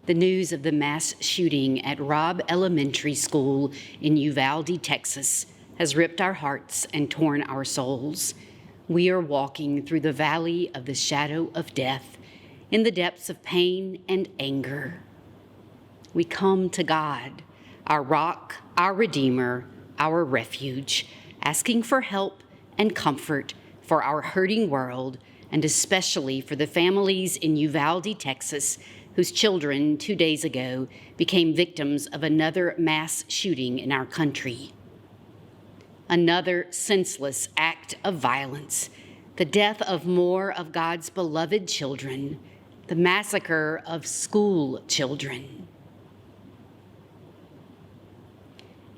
The news of the mass shooting at Robb Elementary School in Uvalde, Texas, has ripped our hearts and torn our souls. We are walking through the valley of the shadow of death, in the depths of pain and anger. We come to God, our rock, our Redeemer, our refuge, asking for help and comfort for our hurting world, and especially for the families in Uvalde, Texas, whose children 2 days ago became victims of another mass shooting in our country. Another senseless act of violence, the death of more of God's beloved children, the massacre of school children.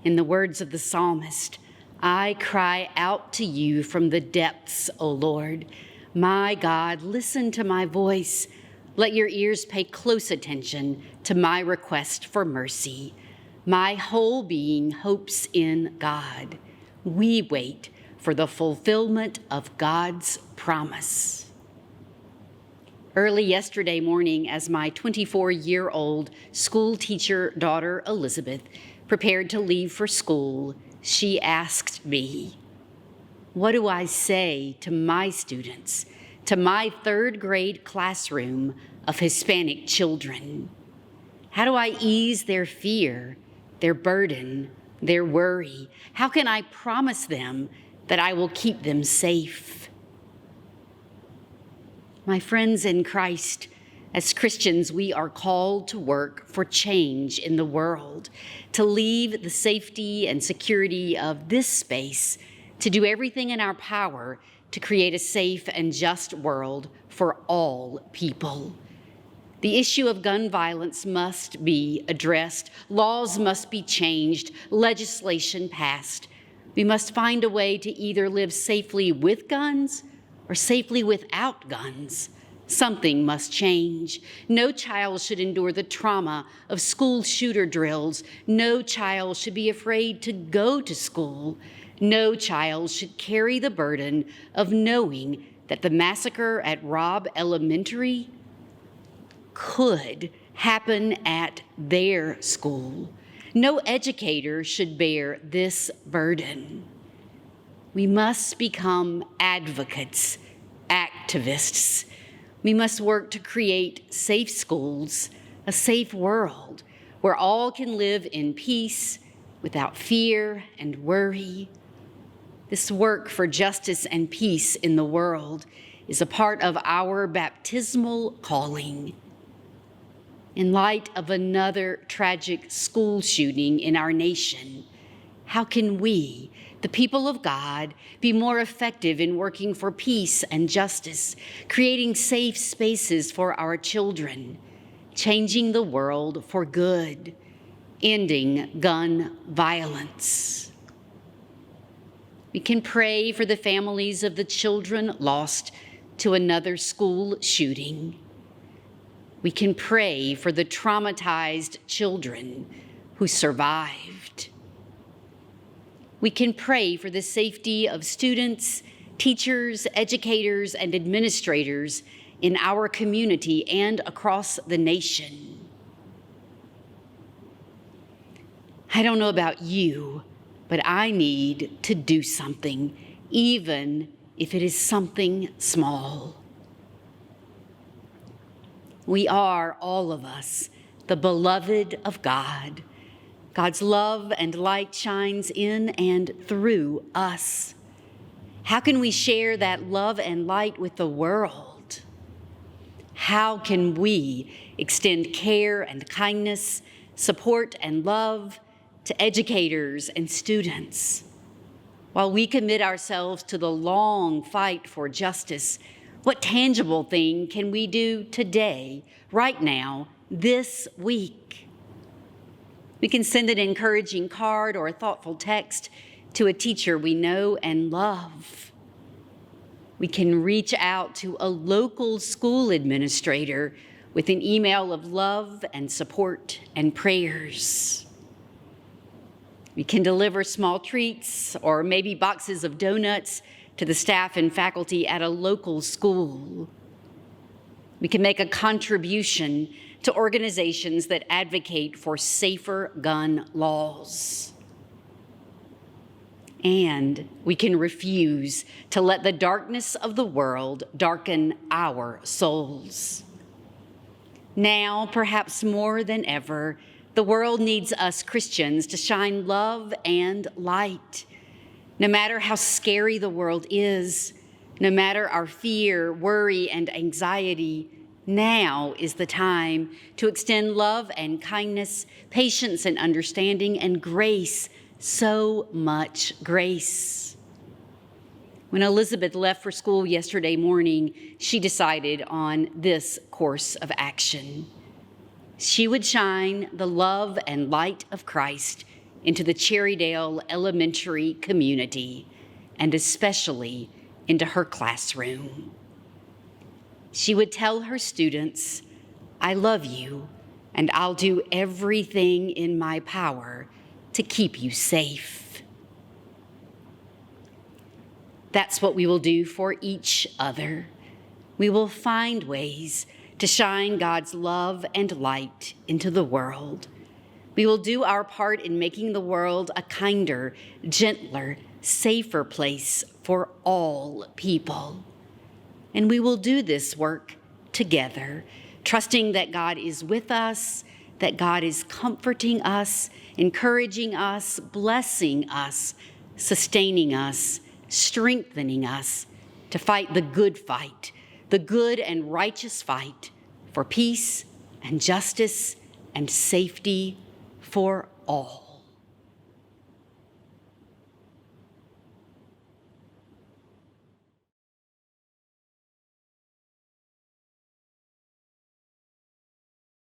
In the words of the psalmist, I cry out to you from the depths, O Lord. My God, listen to my voice. Let your ears pay close attention to my request for mercy. My whole being hopes in God. We wait for the fulfillment of God's promise. Early yesterday morning, as my 24-year-old school teacher daughter Elizabeth prepared to leave for school, she asked me, what do I say to my students, to my third grade classroom of Hispanic children? How do I ease their fear, their burden, their worry? How can I promise them that I will keep them safe? My friends in Christ, as Christians, we are called to work for change in the world, to leave the safety and security of this space, to do everything in our power to create a safe and just world for all people. The issue of gun violence must be addressed. Laws must be changed, legislation passed. We must find a way to either live safely with guns or safely without guns. Something must change. No child should endure the trauma of school shooter drills. No child should be afraid to go to school. No child should carry the burden of knowing that the massacre at Robb Elementary could happen at their school. No educator should bear this burden. We must become advocates, activists. We must work to create safe schools, a safe world where all can live in peace without fear and worry. This work for justice and peace in the world is a part of our baptismal calling. In light of another tragic school shooting in our nation, how can we, the people of God, be more effective in working for peace and justice, creating safe spaces for our children, changing the world for good, ending gun violence? We can pray for the families of the children lost to another school shooting. We can pray for the traumatized children who survived. We can pray for the safety of students, teachers, educators, and administrators in our community and across the nation. I don't know about you, but I need to do something, even if it is something small. We are, all of us, the beloved of God. God's love and light shines in and through us. How can we share that love and light with the world? How can we extend care and kindness, support and love to educators and students? While we commit ourselves to the long fight for justice, what tangible thing can we do today, right now, this week? We can send an encouraging card or a thoughtful text to a teacher we know and love. We can reach out to a local school administrator with an email of love and support and prayers. We can deliver small treats or maybe boxes of donuts to the staff and faculty at a local school. We can make a contribution to organizations that advocate for safer gun laws. And we can refuse to let the darkness of the world darken our souls. Now, perhaps more than ever, the world needs us Christians to shine love and light. No matter how scary the world is, no matter our fear, worry, and anxiety, now is the time to extend love and kindness, patience and understanding, and grace, so much grace. When Elizabeth left for school yesterday morning, she decided on this course of action. She would shine the love and light of Christ into the Cherrydale Elementary community, and especially into her classroom. She would tell her students, "I love you, and I'll do everything in my power to keep you safe." That's what we will do for each other. We will find ways to shine God's love and light into the world. We will do our part in making the world a kinder, gentler, safer place for all people. And we will do this work together, trusting that God is with us, that God is comforting us, encouraging us, blessing us, sustaining us, strengthening us to fight the good fight, the good and righteous fight for peace and justice and safety for all.